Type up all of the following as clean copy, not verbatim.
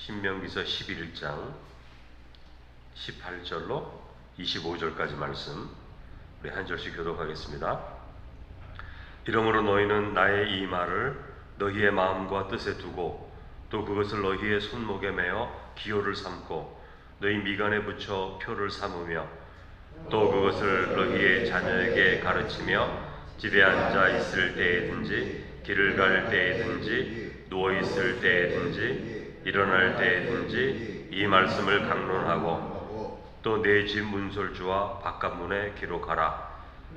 신명기서 11장 18절로 25절까지 말씀 우리 한 절씩 교독하겠습니다. 이러므로 너희는 나의 이 말을 너희의 마음과 뜻에 두고 또 그것을 너희의 손목에 매어 기호를 삼고 너희 미간에 붙여 표를 삼으며 또 그것을 너희의 자녀에게 가르치며 집에 앉아 있을 때에든지 길을 갈 때에든지 누워 있을 때에든지 일어날 때에든지 이 말씀을 강론하고 또 내 집 문설주와 바깥문에 기록하라.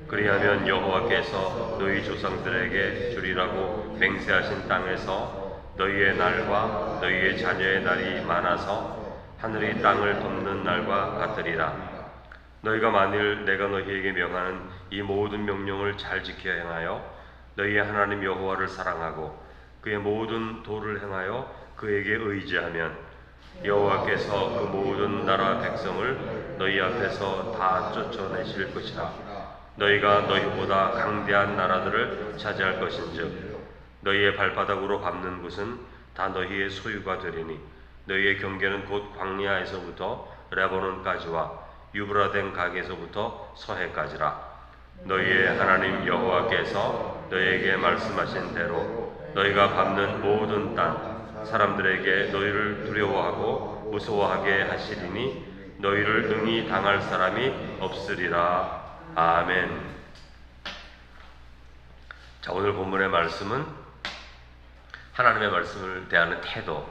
그리하면 여호와께서 너희 조상들에게 주리라고 맹세하신 땅에서 너희의 날과 너희의 자녀의 날이 많아서 하늘이 땅을 덮는 날과 같으리라. 너희가 만일 내가 너희에게 명하는 이 모든 명령을 잘 지켜 행하여 너희의 하나님 여호와를 사랑하고 그의 모든 도를 행하여 그에게 의지하면 여호와께서 그 모든 나라 백성을 너희 앞에서 다 쫓아내실 것이라. 너희가 너희보다 강대한 나라들을 차지할 것인즉 너희의 발바닥으로 밟는 곳은 다 너희의 소유가 되리니 너희의 경계는 곧 광야에서부터 레바논까지와 유브라덴 강에서부터 서해까지라. 너희의 하나님 여호와께서 너희에게 말씀하신 대로 너희가 밟는 모든 땅 사람들에게 너희를 두려워하고 무서워하게 하시리니 너희를 능히 당할 사람이 없으리라. 아멘. 자, 오늘 본문의 말씀은 하나님의 말씀을 대하는 태도,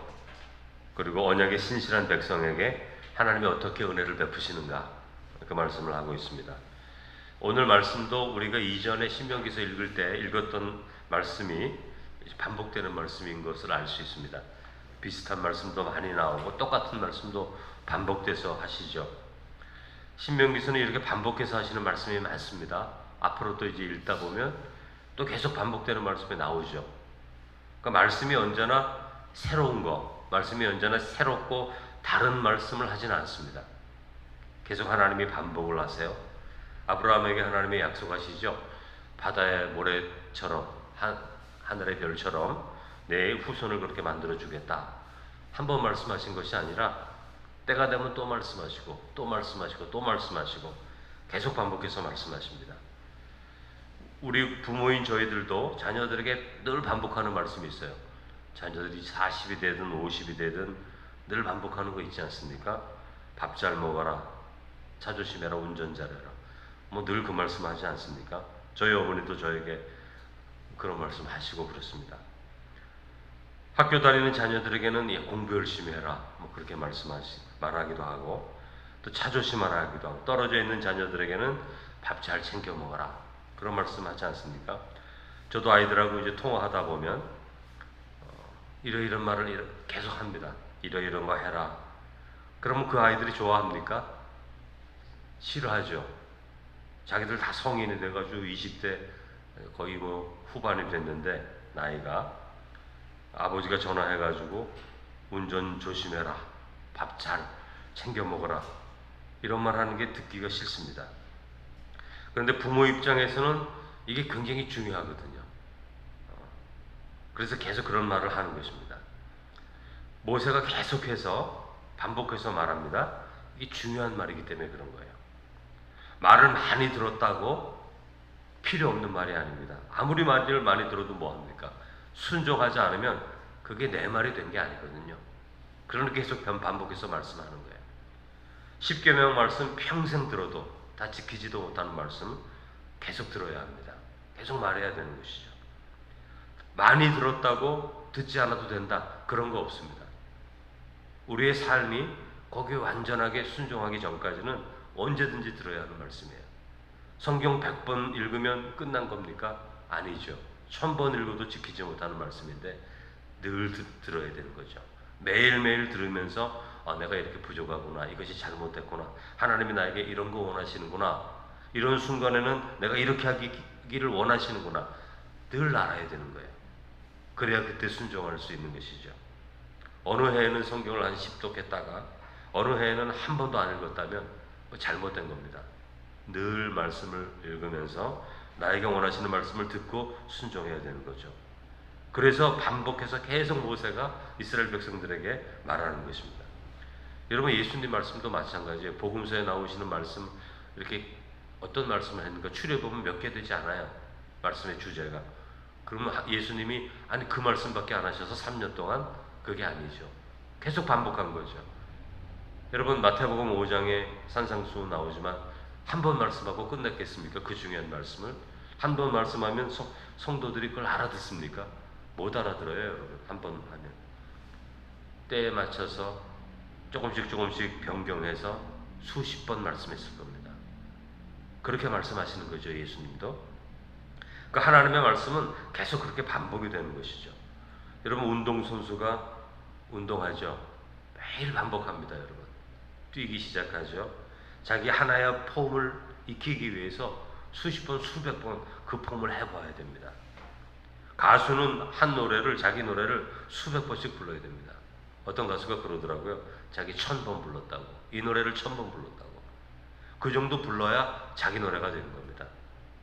그리고 언약의 신실한 백성에게 하나님이 어떻게 은혜를 베푸시는가, 그 말씀을 하고 있습니다. 오늘 말씀도 우리가 이전에 신명기서 읽을 때 읽었던 말씀이 반복되는 말씀인 것을 알 수 있습니다. 비슷한 말씀도 많이 나오고 똑같은 말씀도 반복돼서 하시죠. 신명기서는 이렇게 반복해서 하시는 말씀이 많습니다. 앞으로도 이제 읽다 보면 또 계속 반복되는 말씀이 나오죠. 그러니까 말씀이 언제나 새로운 거, 말씀이 언제나 새롭고 다른 말씀을 하지는 않습니다. 계속 하나님이 반복을 하세요. 아브라함에게 하나님이 약속하시죠. 바다의 모래처럼 하늘의 별처럼 내 후손을 그렇게 만들어 주겠다. 한 번 말씀하신 것이 아니라 때가 되면 또 말씀하시고 또 말씀하시고 또 말씀하시고 계속 반복해서 말씀하십니다. 우리 부모인 저희들도 자녀들에게 늘 반복하는 말씀이 있어요. 자녀들이 40이 되든 50이 되든 늘 반복하는 거 있지 않습니까? 밥 잘 먹어라, 차 조심해라, 운전 잘해라. 뭐 늘 그 말씀 하지 않습니까? 저희 어머니도 저에게 그런 말씀 하시고 그렇습니다. 학교 다니는 자녀들에게는 공부 열심히 해라, 뭐 그렇게 말하기도 하고, 또 차 조심하라 하기도 하고, 떨어져 있는 자녀들에게는 밥 잘 챙겨 먹어라, 그런 말씀 하지 않습니까? 저도 아이들하고 이제 통화하다 보면 이러이런 말을 계속 합니다. 이러이런 거 해라. 그러면 그 아이들이 좋아합니까? 싫어하죠. 자기들 다 성인이 돼가지고 20대 거의 뭐 후반이 됐는데 나이가, 아버지가 전화해가지고 운전 조심해라, 밥 잘 챙겨 먹어라, 이런 말 하는 게 듣기가 싫습니다. 그런데 부모 입장에서는 이게 굉장히 중요하거든요. 그래서 계속 그런 말을 하는 것입니다. 모세가 계속해서 반복해서 말합니다. 이게 중요한 말이기 때문에 그런 거예요. 말을 많이 들었다고 필요 없는 말이 아닙니다. 아무리 말을 많이 들어도 뭐합니까? 순종하지 않으면 그게 내 말이 된 게 아니거든요. 그러니까 계속 반복해서 말씀하는 거예요. 십계명 말씀 평생 들어도 다 지키지도 못하는 말씀 계속 들어야 합니다. 계속 말해야 되는 것이죠. 많이 들었다고 듣지 않아도 된다, 그런 거 없습니다. 우리의 삶이 거기에 완전하게 순종하기 전까지는 언제든지 들어야 하는 말씀이에요. 성경 100번 읽으면 끝난 겁니까? 아니죠. 1000번 읽어도 지키지 못하는 말씀인데 늘 들어야 되는 거죠. 매일매일 들으면서 내가 이렇게 부족하구나, 이것이 잘못됐구나, 하나님이 나에게 이런 거 원하시는구나, 이런 순간에는 내가 이렇게 하기를 원하시는구나, 늘 알아야 되는 거예요. 그래야 그때 순종할 수 있는 것이죠. 어느 해에는 성경을 한 10독 했다가 어느 해에는 한 번도 안 읽었다면 잘못된 겁니다. 늘 말씀을 읽으면서 나에게 원하시는 말씀을 듣고 순종해야 되는 거죠. 그래서 반복해서 계속 모세가 이스라엘 백성들에게 말하는 것입니다. 여러분, 예수님 말씀도 마찬가지예요. 복음서에 나오시는 말씀, 이렇게 어떤 말씀을 했는가 추려보면 몇 개 되지 않아요. 말씀의 주제가. 그러면 예수님이 아니 그 말씀밖에 안 하셔서 3년 동안? 그게 아니죠. 계속 반복한 거죠. 여러분, 마태복음 5장에 산상수 나오지만 한 번 말씀하고 끝냈겠습니까? 그 중요한 말씀을 한 번 말씀하면 성도들이 그걸 알아듣습니까? 못 알아들어요, 여러분. 한 번 하면 때에 맞춰서 조금씩 변경해서 수십 번 말씀했을 겁니다. 그렇게 말씀하시는 거죠, 예수님도. 그 하나님의 말씀은 계속 그렇게 반복이 되는 것이죠. 여러분, 운동선수가 운동하죠. 매일 반복합니다, 여러분. 뛰기 시작하죠. 자기 하나의 폼을 익히기 위해서 수십 번, 수백 번 그 폼을 해봐야 됩니다. 가수는 한 노래를, 자기 노래를 수백 번씩 불러야 됩니다. 어떤 가수가 그러더라고요. 자기 1000번 불렀다고. 이 노래를 1000번 불렀다고. 그 정도 불러야 자기 노래가 되는 겁니다.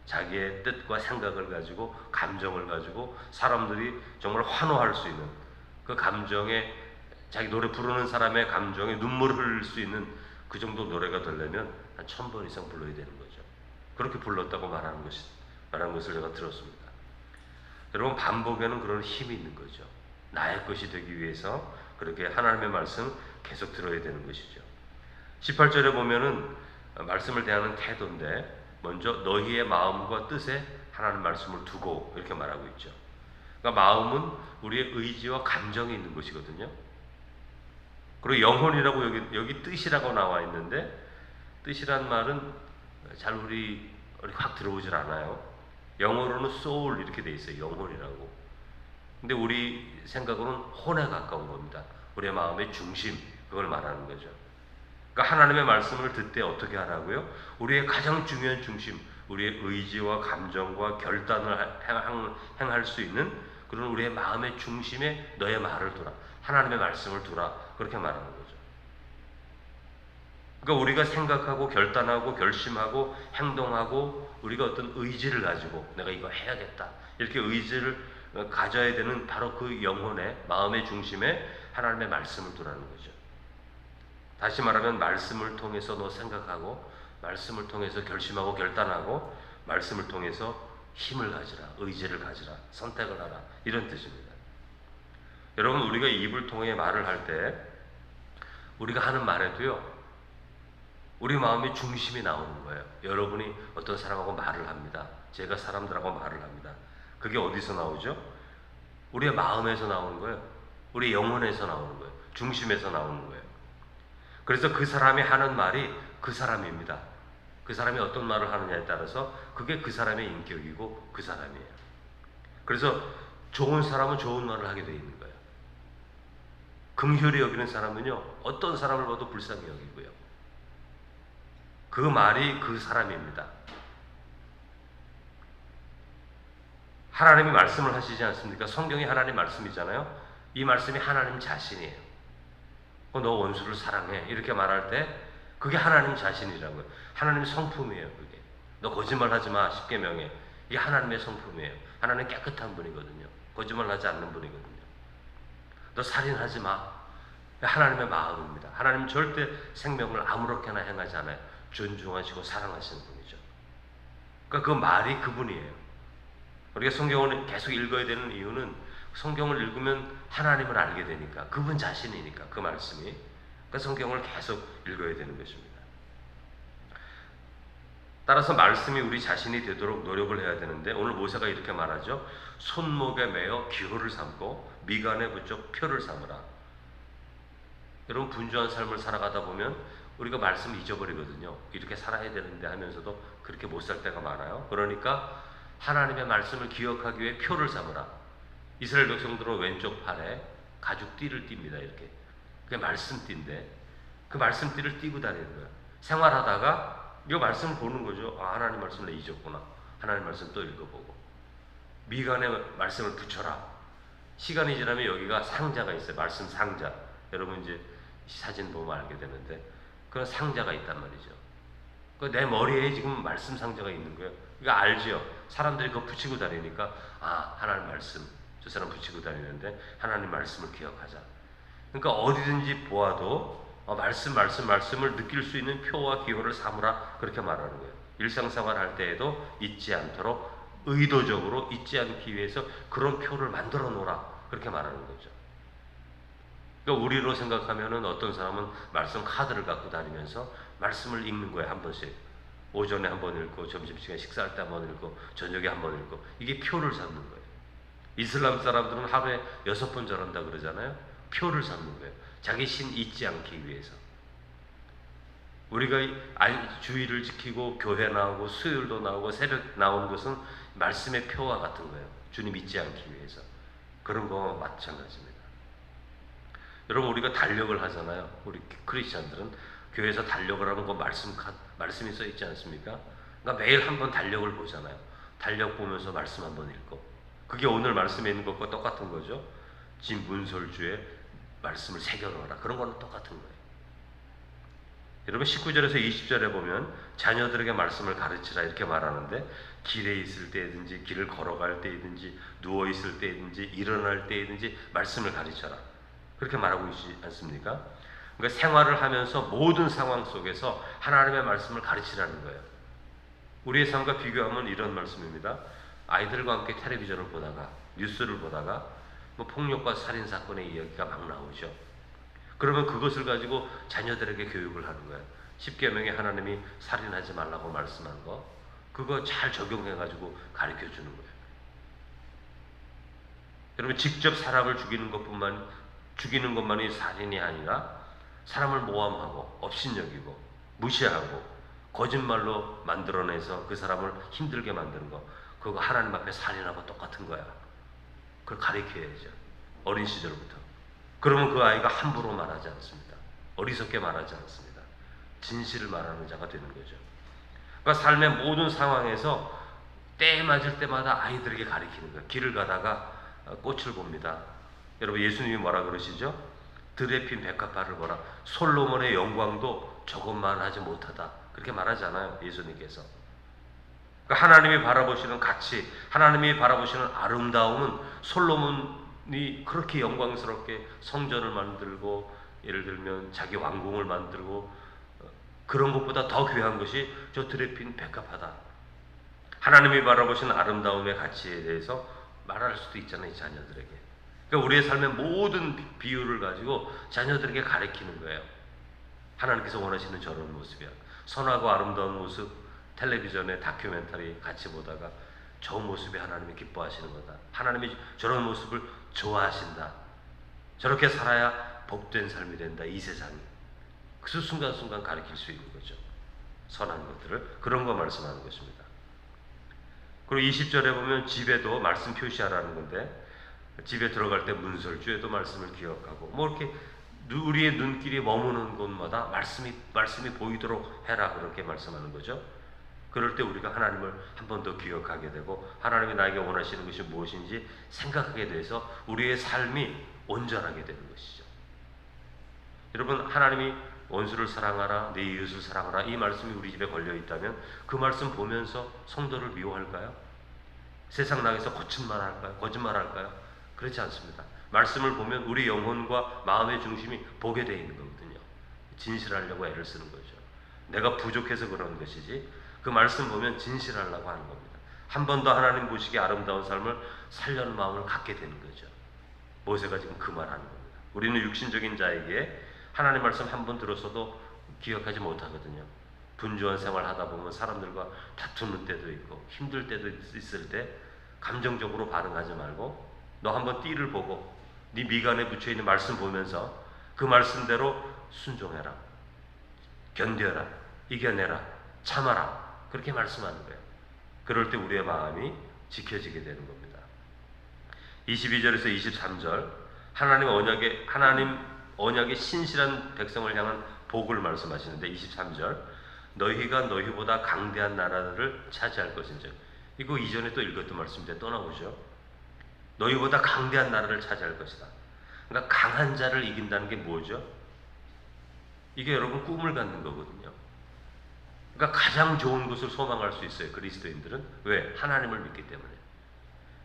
자기의 뜻과 생각을 가지고, 감정을 가지고 사람들이 정말 환호할 수 있는 그 감정에, 자기 노래 부르는 사람의 감정에 눈물을 흘릴 수 있는 그 정도 노래가 되려면 한 1000번 이상 불러야 되는 거죠. 그렇게 불렀다고 말하는 것을 제가 들었습니다. 여러분, 반복에는 그런 힘이 있는 거죠. 나의 것이 되기 위해서 그렇게 하나님의 말씀 계속 들어야 되는 것이죠. 18절에 보면은 말씀을 대하는 태도인데, 먼저 너희의 마음과 뜻에 하나님 말씀을 두고 이렇게 말하고 있죠. 그러니까 마음은 우리의 의지와 감정이 있는 것이거든요. 그리고 영혼이라고 여기 뜻이라고 나와 있는데, 뜻이란 말은 잘 우리 확 들어오질 않아요. 영어로는 soul 이렇게 돼 있어요. 영혼이라고. 근데 우리 생각으로는 혼에 가까운 겁니다. 우리의 마음의 중심, 그걸 말하는 거죠. 그러니까 하나님의 말씀을 듣되 어떻게 하라고요? 우리의 가장 중요한 중심, 우리의 의지와 감정과 결단을 행할 수 있는 그런 우리의 마음의 중심에 너의 말을 두라. 하나님의 말씀을 두라. 그렇게 말하는 거죠. 그러니까 우리가 생각하고 결단하고 결심하고 행동하고 우리가 어떤 의지를 가지고 내가 이거 해야겠다. 이렇게 의지를 가져야 되는 바로 그 영혼의 마음의 중심에 하나님의 말씀을 두라는 거죠. 다시 말하면 말씀을 통해서 너 생각하고, 말씀을 통해서 결심하고 결단하고, 말씀을 통해서 힘을 가지라, 의지를 가지라, 선택을 하라, 이런 뜻입니다. 여러분, 우리가 입을 통해 말을 할 때 우리가 하는 말에도요, 우리 마음의 중심이 나오는 거예요. 여러분이 어떤 사람하고 말을 합니다. 제가 사람들하고 말을 합니다. 그게 어디서 나오죠? 우리의 마음에서 나오는 거예요. 우리 영혼에서 나오는 거예요. 중심에서 나오는 거예요. 그래서 그 사람이 하는 말이 그 사람입니다. 그 사람이 어떤 말을 하느냐에 따라서 그게 그 사람의 인격이고 그 사람이에요. 그래서 좋은 사람은 좋은 말을 하게 되어 있는 거예요. 긍휼히 여기는 사람은요, 어떤 사람을 봐도 불쌍히 여기고요. 그 말이 그 사람입니다. 하나님이 말씀을 하시지 않습니까? 성경이 하나님 말씀이잖아요. 이 말씀이 하나님 자신이에요. 너 원수를 사랑해 이렇게 말할 때 그게 하나님 자신이라고요. 하나님 성품이에요. 그게. 너 거짓말하지 마. 십계명에. 이게 하나님의 성품이에요. 하나님 깨끗한 분이거든요. 거짓말하지 않는 분이거든요. 너 살인하지 마. 하나님의 마음입니다. 하나님 절대 생명을 아무렇게나 행하지 않아요. 존중하시고 사랑하시는 분이죠. 그러니까 그 말이 그분이에요. 우리가 성경을 계속 읽어야 되는 이유는 성경을 읽으면 하나님을 알게 되니까, 그분 자신이니까, 그 말씀이. 그러니까 성경을 계속 읽어야 되는 것입니다. 따라서 말씀이 우리 자신이 되도록 노력을 해야 되는데, 오늘 모세가 이렇게 말하죠. 손목에 매어 기호를 삼고 미간에 붙여 표를 삼으라. 여러분, 분주한 삶을 살아가다 보면 우리가 말씀 잊어버리거든요. 이렇게 살아야 되는데 하면서도 그렇게 못 살 때가 많아요. 그러니까 하나님의 말씀을 기억하기 위해 표를 삼으라. 이스라엘 백성들은 왼쪽 팔에 가죽띠를 띱니다. 이렇게. 그게 말씀띠인데 그 말씀띠를 띄고 다니는 거예요. 생활하다가 이 말씀을 보는 거죠. 아, 하나님 말씀을 잊었구나. 하나님 말씀 또 읽어보고. 미간에 말씀을 붙여라. 시간이 지나면 여기가 상자가 있어요. 말씀 상자. 여러분 이제 사진 보면 알게 되는데 그런 상자가 있단 말이죠. 내 머리에 지금 말씀 상자가 있는 거예요. 이거 알죠? 사람들이 그거 붙이고 다니니까 아, 하나님 말씀. 저 사람 붙이고 다니는데 하나님 말씀을 기억하자. 그러니까 어디든지 보아도 말씀을 느낄 수 있는 표와 기호를 삼으라 그렇게 말하는 거예요. 일상생활 할 때에도 잊지 않도록 의도적으로 잊지 않기 위해서 그런 표를 만들어 놓으라 그렇게 말하는 거죠. 그러니까 우리로 생각하면은 어떤 사람은 말씀 카드를 갖고 다니면서 말씀을 읽는 거예요. 한 번씩. 오전에 한 번 읽고 점심시간에 식사할 때 한 번 읽고 저녁에 한 번 읽고 이게 표를 삼는 거예요. 이슬람 사람들은 하루에 6번 절한다 그러잖아요. 표를 삼는 거예요. 자기 신 잊지 않기 위해서. 우리가 주일을 지키고 교회 나오고 수요일도 나오고 새벽 나오는 것은 말씀의 표와 같은 거예요. 주님 잊지 않기 위해서. 그런 거 마찬가지입니다. 여러분 우리가 달력을 하잖아요. 우리 크리스천들은 교회에서 달력을 하는 거 말씀이 써 있지 않습니까? 그러니까 매일 한번 달력을 보잖아요. 달력 보면서 말씀 한번 읽고 그게 오늘 말씀에 있는 것과 똑같은 거죠. 진 문설주에 말씀을 새겨놓으라. 그런 거는 똑같은 거예요. 여러분 19절에서 20절에 보면 자녀들에게 말씀을 가르치라 이렇게 말하는데 길에 있을 때든지 길을 걸어갈 때든지 누워 있을 때든지 일어날 때든지 말씀을 가르쳐라. 그렇게 말하고 있지 않습니까? 그러니까 생활을 하면서 모든 상황 속에서 하나님의 말씀을 가르치라는 거예요. 우리의 삶과 비교하면 이런 말씀입니다. 아이들과 함께 텔레비전을 보다가 뉴스를 보다가 폭력과 살인 사건의 이야기가 막 나오죠. 그러면 그것을 가지고 자녀들에게 교육을 하는 거예요. 10계명에 하나님이 살인하지 말라고 말씀한 거 그거 잘 적용해가지고 가르쳐 주는 거예요. 여러분 직접 사람을 죽이는 것만이 살인이 아니라 사람을 모함하고 업신여기고 무시하고 거짓말로 만들어내서 그 사람을 힘들게 만드는 거 그거 하나님 앞에 살인하고 똑같은 거야. 그걸 가르쳐야죠. 어린 시절부터. 그러면 그 아이가 함부로 말하지 않습니다. 어리석게 말하지 않습니다. 진실을 말하는 자가 되는 거죠. 그러니까 삶의 모든 상황에서 때에 맞을 때마다 아이들에게 가르치는 거예요. 길을 가다가 꽃을 봅니다. 여러분 예수님이 뭐라 그러시죠? 들에 핀 백합화를 보라. 솔로몬의 영광도 저것만 하지 못하다. 그렇게 말하지 않아요. 예수님께서. 그러니까 하나님이 바라보시는 가치, 하나님이 바라보시는 아름다움은 솔로몬이 그렇게 영광스럽게 성전을 만들고 예를 들면 자기 왕궁을 만들고 그런 것보다 더 귀한 것이 저 들에 핀 백합화다. 하나님이 바라보시는 아름다움의 가치에 대해서 말할 수도 있잖아요. 이 자녀들에게. 그러니까 우리의 삶의 모든 비유를 가지고 자녀들에게 가르치는 거예요. 하나님께서 원하시는 저런 모습이야. 선하고 아름다운 모습, 텔레비전에 다큐멘터리 같이 보다가 저 모습이 하나님이 기뻐하시는 거다. 하나님이 저런 모습을 좋아하신다. 저렇게 살아야 복된 삶이 된다. 이 세상이. 그 순간순간 가르칠 수 있는 거죠. 선한 것들을. 그런 거 말씀하는 것입니다. 그리고 20절에 보면 집에도 말씀 표시하라는 건데 집에 들어갈 때 문설주에도 말씀을 기억하고 이렇게 우리의 눈길이 머무는 곳마다 말씀이 보이도록 해라 그렇게 말씀하는 거죠. 그럴 때 우리가 하나님을 한 번 더 기억하게 되고 하나님이 나에게 원하시는 것이 무엇인지 생각하게 돼서 우리의 삶이 온전하게 되는 것이죠. 여러분 하나님이 원수를 사랑하라 내 이웃을 사랑하라 이 말씀이 우리 집에 걸려 있다면 그 말씀 보면서 성도를 미워할까요? 세상 나가서 거짓말 할까요? 그렇지 않습니다. 말씀을 보면 우리 영혼과 마음의 중심이 보게 되어 있는 거거든요. 진실하려고 애를 쓰는 거죠. 내가 부족해서 그런 것이지 그 말씀 보면 진실하려고 하는 겁니다. 한 번 더 하나님 보시기에 아름다운 삶을 살려는 마음을 갖게 되는 거죠. 모세가 지금 그 말 하는 겁니다. 우리는 육신적인 자에게 하나님 말씀 한 번 들었어도 기억하지 못하거든요. 분주한 생활 하다 보면 사람들과 다투는 때도 있고 힘들 때도 있을 때 감정적으로 반응하지 말고 너 한번 띠를 보고 네 미간에 붙여있는 말씀 보면서 그 말씀대로 순종해라. 견뎌라. 이겨내라. 참아라. 그렇게 말씀하는 거예요. 그럴 때 우리의 마음이 지켜지게 되는 겁니다. 22절에서 23절 하나님 언약의 신실한 백성을 향한 복을 말씀하시는데 23절 너희가 너희보다 강대한 나라를 차지할 것인즉 이거 이전에 또 읽었던 말씀인데 또 나오죠. 너희보다 강대한 나라를 차지할 것이다. 그러니까 강한 자를 이긴다는 게 뭐죠? 이게 여러분 꿈을 갖는 거거든요. 그러니까 가장 좋은 것을 소망할 수 있어요. 그리스도인들은. 왜? 하나님을 믿기 때문에.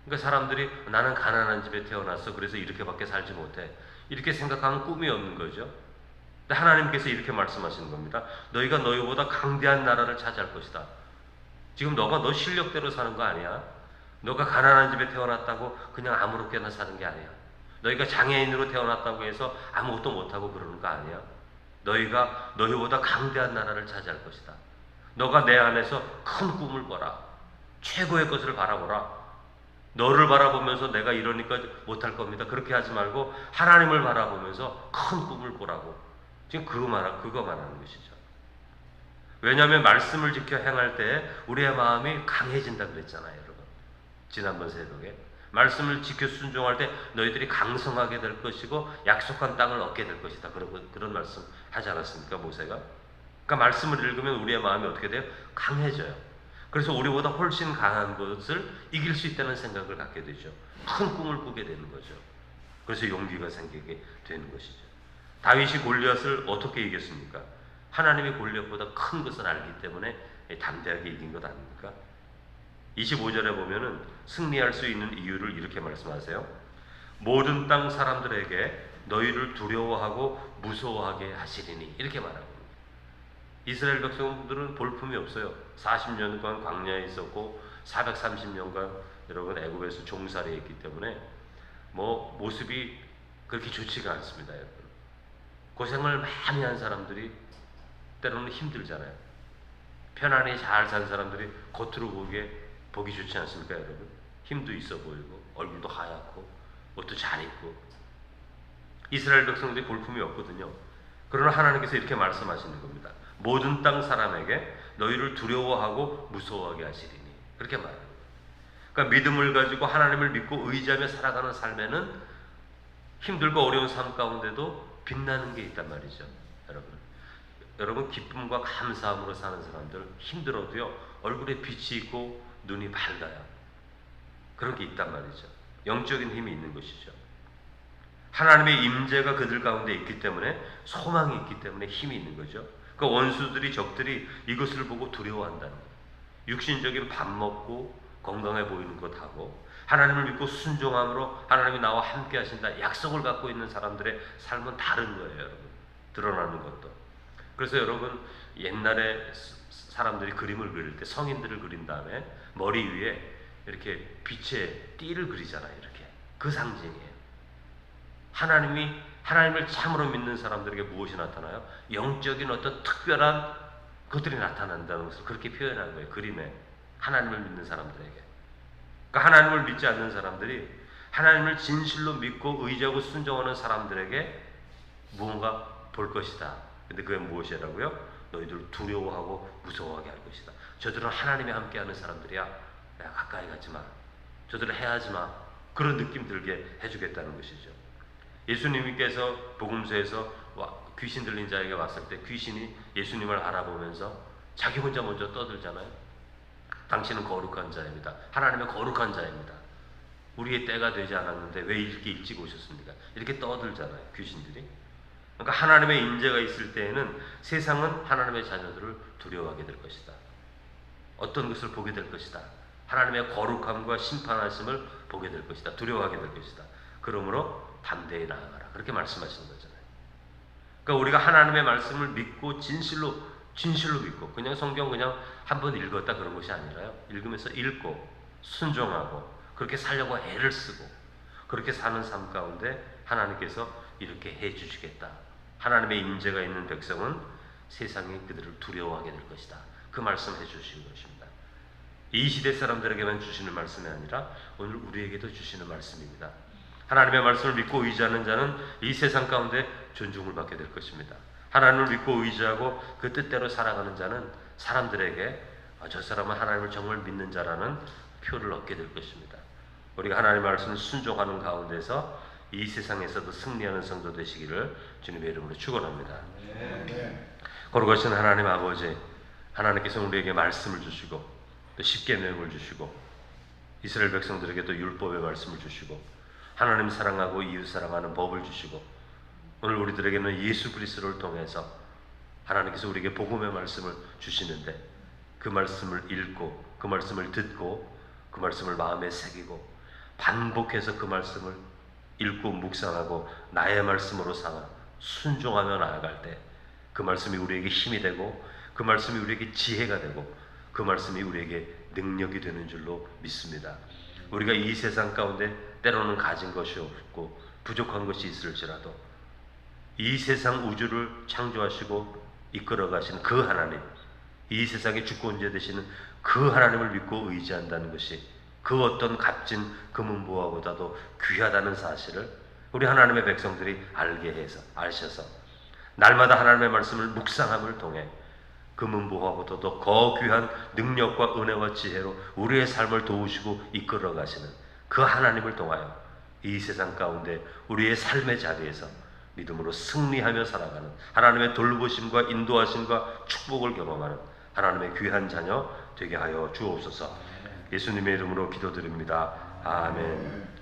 그러니까 사람들이 나는 가난한 집에 태어났어. 그래서 이렇게밖에 살지 못해. 이렇게 생각하면 꿈이 없는 거죠. 근데 하나님께서 이렇게 말씀하시는 겁니다. 너희가 너희보다 강대한 나라를 차지할 것이다. 지금 너가 너 실력대로 사는 거 아니야. 너가 가난한 집에 태어났다고 그냥 아무렇게나 사는 게 아니야. 너희가 장애인으로 태어났다고 해서 아무것도 못하고 그러는 거 아니야. 너희가 너희보다 강대한 나라를 차지할 것이다. 너가 내 안에서 큰 꿈을 꿔라. 최고의 것을 바라보라. 너를 바라보면서 내가 이러니까 못할 겁니다. 그렇게 하지 말고 하나님을 바라보면서 큰 꿈을 꾸라고. 지금 그거 말하는 것이죠. 왜냐하면 말씀을 지켜 행할 때 우리의 마음이 강해진다 그랬잖아요, 여러분. 지난번 새벽에. 말씀을 지켜 순종할 때 너희들이 강성하게 될 것이고 약속한 땅을 얻게 될 것이다. 그런 말씀 하지 않았습니까, 모세가? 그러니까 말씀을 읽으면 우리의 마음이 어떻게 돼요? 강해져요. 그래서 우리보다 훨씬 강한 것을 이길 수 있다는 생각을 갖게 되죠. 큰 꿈을 꾸게 되는 거죠. 그래서 용기가 생기게 되는 것이죠. 다윗이 골리앗을 어떻게 이겼습니까? 하나님이 골리앗보다 큰 것을 알기 때문에 담대하게 이긴 것 아닙니까? 25절에 보면은 승리할 수 있는 이유를 이렇게 말씀하세요. 모든 땅 사람들에게 너희를 두려워하고 무서워하게 하시리니, 이렇게 말합니다. 이스라엘 백성들은 볼품이 없어요. 40년간 광야에 있었고 430년간 여러분 애굽에서 종살이 했기 때문에 모습이 그렇게 좋지가 않습니다, 여러분. 고생을 많이 한 사람들이 때로는 힘들잖아요. 편안히 잘 산 사람들이 겉으로 보기 좋지 않습니까, 여러분? 힘도 있어 보이고 얼굴도 하얗고 옷도 잘 입고. 이스라엘 백성들이 볼품이 없거든요. 그러나 하나님께서 이렇게 말씀하시는 겁니다. 모든 땅 사람에게 너희를 두려워하고 무서워하게 하시리니, 그렇게 말합니다. 그러니까 믿음을 가지고 하나님을 믿고 의지하며 살아가는 삶에는 힘들고 어려운 삶 가운데도 빛나는 게 있단 말이죠, 여러분 기쁨과 감사함으로 사는 사람들, 힘들어도요 얼굴에 빛이 있고 눈이 밝아요. 그런 게 있단 말이죠. 영적인 힘이 있는 것이죠. 하나님의 임재가 그들 가운데 있기 때문에, 소망이 있기 때문에 힘이 있는 거죠. 그 원수들이, 적들이 이것을 보고 두려워한다는 거예요. 육신적인 밥 먹고 건강해 보이는 것하고 하나님을 믿고 순종함으로 하나님이 나와 함께 하신다, 약속을 갖고 있는 사람들의 삶은 다른 거예요, 여러분. 드러나는 것도. 그래서 여러분, 옛날에 사람들이 그림을 그릴 때, 성인들을 그린 다음에 머리 위에 이렇게 빛의 띠를 그리잖아요. 이렇게. 그 상징이에요. 하나님을 참으로 믿는 사람들에게 무엇이 나타나요? 영적인 어떤 특별한 것들이 나타난다는 것을 그렇게 표현한 거예요, 그림에. 하나님을 믿는 사람들에게. 그러니까 하나님을 믿지 않는 사람들이 하나님을 진실로 믿고 의지하고 순종하는 사람들에게 무언가 볼 것이다. 근데 그게 무엇이라고요? 너희들 두려워하고 무서워하게 할 것이다. 저들은 하나님이 함께하는 사람들이야. 야, 가까이 가지 마. 저들을 해하지 마. 그런 느낌 들게 해주겠다는 것이죠. 예수님께서 복음서에서 귀신 들린 자에게 왔을 때 귀신이 예수님을 알아보면서 자기 혼자 먼저 떠들잖아요. 당신은 거룩한 자입니다. 하나님의 거룩한 자입니다. 우리의 때가 되지 않았는데 왜 이렇게 일찍 오셨습니까? 이렇게 떠들잖아요, 귀신들이. 그러니까 하나님의 임재가 있을 때에는 세상은 하나님의 자녀들을 두려워하게 될 것이다. 어떤 것을 보게 될 것이다. 하나님의 거룩함과 심판하심을 보게 될 것이다. 두려워하게 될 것이다. 그러므로 담대히 나아가라. 그렇게 말씀하시는 거잖아요. 그러니까 우리가 하나님의 말씀을 믿고 진실로 믿고, 그냥 성경 그냥 한번 읽었다 그런 것이 아니라요. 읽으면서 읽고 순종하고 그렇게 살려고 애를 쓰고 그렇게 사는 삶 가운데 하나님께서 이렇게 해 주시겠다. 하나님의 임재가 있는 백성은 세상이 그들을 두려워하게 될 것이다. 그 말씀해 주시는 것입니다. 이 시대 사람들에게만 주시는 말씀이 아니라 오늘 우리에게도 주시는 말씀입니다. 하나님의 말씀을 믿고 의지하는 자는 이 세상 가운데 존중을 받게 될 것입니다. 하나님을 믿고 의지하고 그 뜻대로 살아가는 자는 사람들에게 저 사람은 하나님을 정말 믿는 자라는 표를 얻게 될 것입니다. 우리가 하나님의 말씀을 순종하는 가운데서 이 세상에서도 승리하는 성도 되시기를 주님의 이름으로 축원합니다. 거룩하신 하나님 아버지, 하나님께서 우리에게 말씀을 주시고 또 십계명을 주시고 이스라엘 백성들에게 또 율법의 말씀을 주시고 하나님 사랑하고 이웃 사랑하는 법을 주시고 오늘 우리들에게는 예수 그리스도를 통해서 하나님께서 우리에게 복음의 말씀을 주시는데 그 말씀을 읽고 그 말씀을 듣고 그 말씀을 마음에 새기고 반복해서 그 말씀을 읽고 묵상하고 나의 말씀으로 삼아 순종하며 나아갈 때 그 말씀이 우리에게 힘이 되고 그 말씀이 우리에게 지혜가 되고 그 말씀이 우리에게 능력이 되는 줄로 믿습니다. 우리가 이 세상 가운데 때로는 가진 것이 없고 부족한 것이 있을지라도 이 세상 우주를 창조하시고 이끌어 가시는 그 하나님, 이 세상의 주권자 되시는 그 하나님을 믿고 의지한다는 것이 그 어떤 값진 금은보화보다도 귀하다는 사실을 우리 하나님의 백성들이 알게 해서 아셔서 날마다 하나님의 말씀을 묵상함을 통해 금은보화보다도 더 귀한 능력과 은혜와 지혜로 우리의 삶을 도우시고 이끌어 가시는 그 하나님을 통하여 이 세상 가운데 우리의 삶의 자리에서 믿음으로 승리하며 살아가는 하나님의 돌보심과 인도하심과 축복을 경험하는 하나님의 귀한 자녀 되게 하여 주옵소서. 예수님의 이름으로 기도드립니다. 아멘.